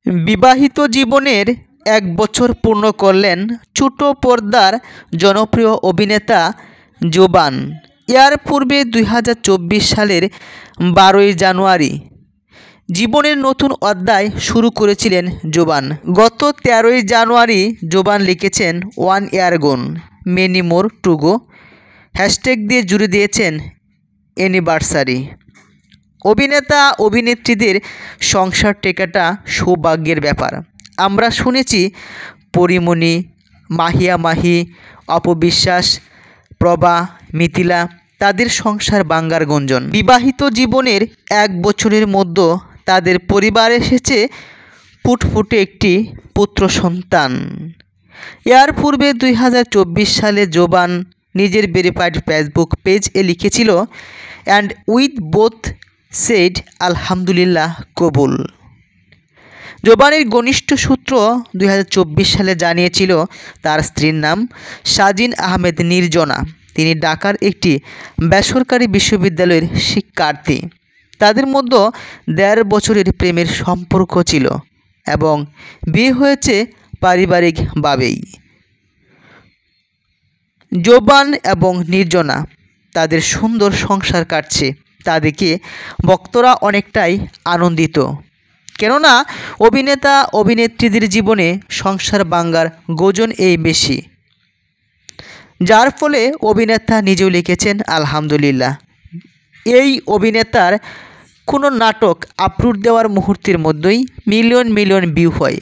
বিবাহিত জীবনের 1 বছর পূর্ণ করলেন ছোট পর্দার জনপ্রিয় অভিনেতা জোবান। এর পূর্বে 2024 সালের 12ই জানুয়ারি জীবনের নতুন অধ্যায় শুরু করেছিলেন জোবান। গত 13ই জানুয়ারি জোবান লিখেছেন, "1 year gone, many more to go" hashtag দিয়ে জুড়ে দিয়েছেন অ্যানিভার্সারি। অভিনেতা অভিনেত্রীদের সংসার টেকাটা সৌভাগ্যের ব্যাপার। আমরা শুনেছি পরীমণি, মাহিয়া মাহি, অপবিশ্বাস, প্রভা, মিথিলা তাদের সংসার ভাঙ্গার গুঞ্জন। বিবাহিত জীবনের 1 বছরের মধ্যে তাদের পরিবারে এসেছে ফুটফুটে একটি পুত্র সন্তান। এর পূর্বে 2024 সালে জোবান নিজের ভেরিফাইড ফেসবুক পেজে লিখেছিল, "অ্যান্ড উইথ বোথ সেড আলহামদুলিল্লাহ কবুল"। জোবানের ঘনিষ্ঠ সূত্র 2024 সালে জানিয়েছিল তার স্ত্রীর নাম সাজিন আহমেদ নির্জনা। তিনি ঢাকার একটি বেসরকারি বিশ্ববিদ্যালয়ের শিক্ষার্থী। তাদের মধ্যে 1.5 বছরের প্রেমের সম্পর্ক ছিল এবং বিয়ে হয়েছে পারিবারিকভাবেই। জোবান এবং নির্জনা তাদের সুন্দর সংসার কাটছে তা দেখে ভক্তরা অনেকটাই আনন্দিত। কেননা অভিনেতা অভিনেত্রীদের জীবনে সংসার ভাঙ্গার গুঞ্জন এই বেশি, যার ফলে অভিনেতা নিজেও লিখেছেন আলহামদুলিল্লাহ। এই অভিনেতার কোনো নাটক আপলোড দেওয়ার মুহূর্তের মধ্যেই মিলিয়ন মিলিয়ন ভিউ হয়।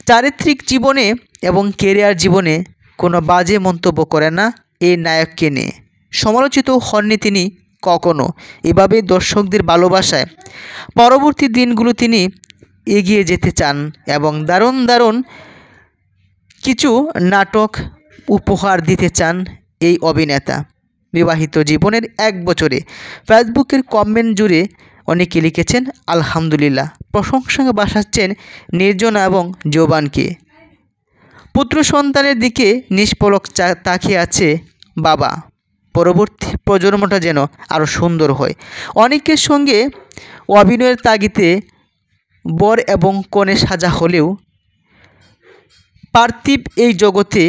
চারিত্রিক জীবনে এবং কেরিয়ার জীবনে কোনো বাজে মন্তব্য করে না এই নায়ককে নিয়ে। সমালোচিত হননি তিনি কখনো। এভাবে দর্শকদের ভালোবাসায় পরবর্তী দিনগুলো তিনি এগিয়ে যেতে চান এবং দারুণ দারুণ কিছু নাটক উপহার দিতে চান এই অভিনেতা। বিবাহিত জীবনের 1 বছরে ফেসবুকের কমেন্ট জুড়ে অনেকে লিখেছেন আলহামদুলিল্লাহ, প্রশংসা ভাসাচ্ছেন নির্জনা এবং জোবানকে। পুত্র সন্তানের দিকে নিষ্পলক তাকিয়ে আছে বাবা। পরবর্তী প্রজন্মটা যেন আরও সুন্দর হয়। অনেকের সঙ্গে অভিনয়ের তাগিদে বর এবং কনে সাজা হলেও পার্থিব এই জগতে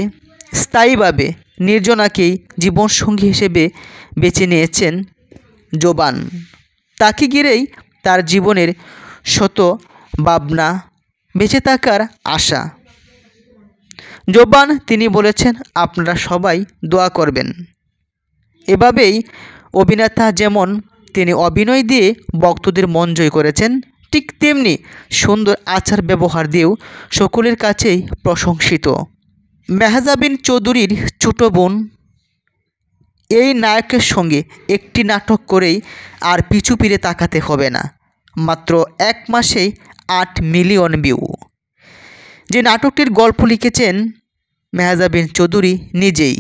স্থায়ীভাবে নির্জনাকেই জীবনসঙ্গী হিসেবে বেছে নিয়েছেন জোবান। তাকে ঘিরেই তার জীবনের শত ভাবনা, বেঁচে থাকার আশা। জোবান তিনি বলেছেন, "আপনারা সবাই দোয়া করবেন"। এভাবেই অভিনেতা যেমন তিনি অভিনয় দিয়ে ভক্তদের মন জয় করেছেন, ঠিক তেমনি সুন্দর আচার ব্যবহার দিয়েও সকলের কাছেই প্রশংসিত। মেহজাবিন চৌধুরীর ছোট বোন এই নায়কের সঙ্গে একটি নাটক করেই আর পিছু ফিরে তাকাতে হবে না। মাত্র 1 মাসেই 8 মিলিয়ন ভিউ। যে নাটকটির গল্প লিখেছেন মেহজাবিন চৌধুরী নিজেই।